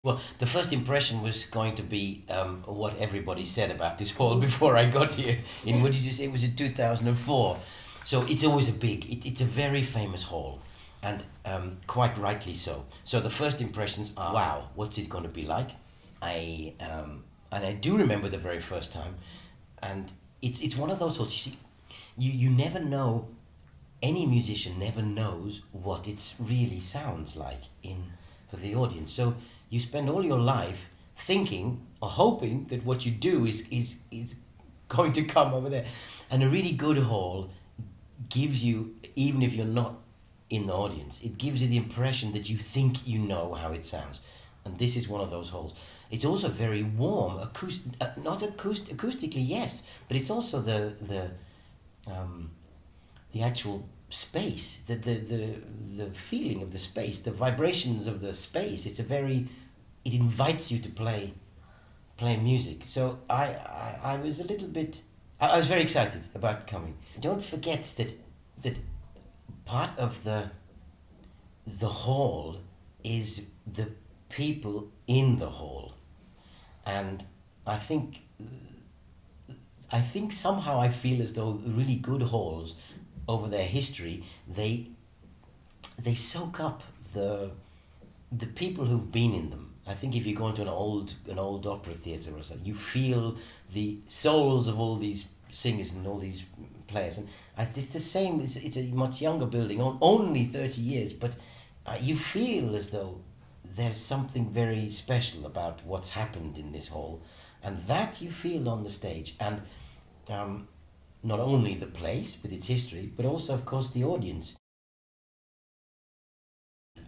Well, the first impression was going to be what everybody said about this hall before I got here. In what did you say? It was in 2004. So it's always it's a very famous hall, and quite rightly so. So the first impressions are, wow, what's it going to be like? And I do remember the very first time, and it's one of those halls. You see, you never know. Any musician never knows what it really sounds like for the audience. So you spend all your life thinking or hoping that what you do is going to come over there. And a really good hall gives you, even if you're not in the audience, it gives you the impression that you think you know how it sounds. And this is one of those halls. It's also very warm, acoustically, yes, but it's also the actual space, the feeling of the space, the vibrations of the space. It invites you to play music. So I was a little bit, I was very excited about coming. Don't forget that part of the hall is the people in the hall, and I think somehow I feel as though really good halls, over their history, they soak up the people who've been in them. I think if you go into an old opera theatre or something, you feel the souls of all these singers and all these players. And it's the same. It's a much younger building, only 30 years, but you feel as though there's something very special about what's happened in this hall, and that you feel on the stage. And not only the place with its history, but also, of course, the audience.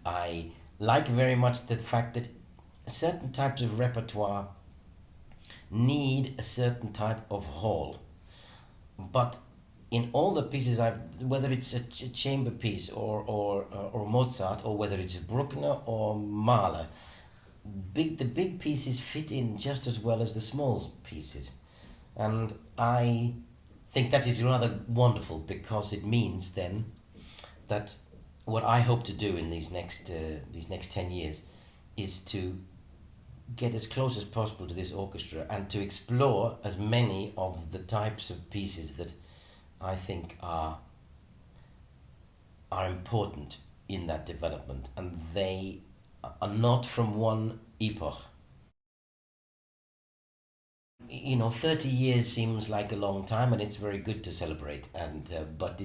I like very much the fact that certain types of repertoire need a certain type of hall. But in all the pieces whether it's a chamber piece or Mozart, or whether it's Bruckner or Mahler, the big pieces fit in just as well as the small pieces. And I think that is rather wonderful, because it means then that what I hope to do in these next 10 years is to get as close as possible to this orchestra and to explore as many of the types of pieces that I think are important in that development, and they are not from one epoch. 30 years seems like a long time, and it's very good to celebrate. And but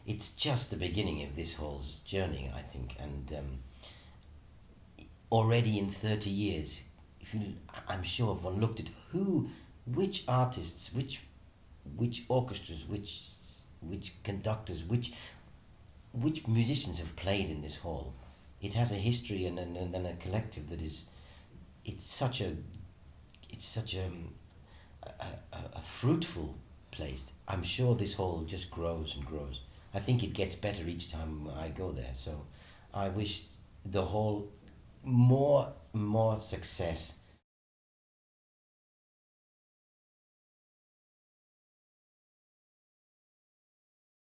it's just the beginning of this whole journey, I think. And already in 30 years, I'm sure if one looked at which artists, which orchestras, which conductors, which musicians have played in this hall, it has a history and a collective that is, it's such a fruitful place. I'm sure this hall just grows and grows. I think it gets better each time I go there. So I wish the hall more success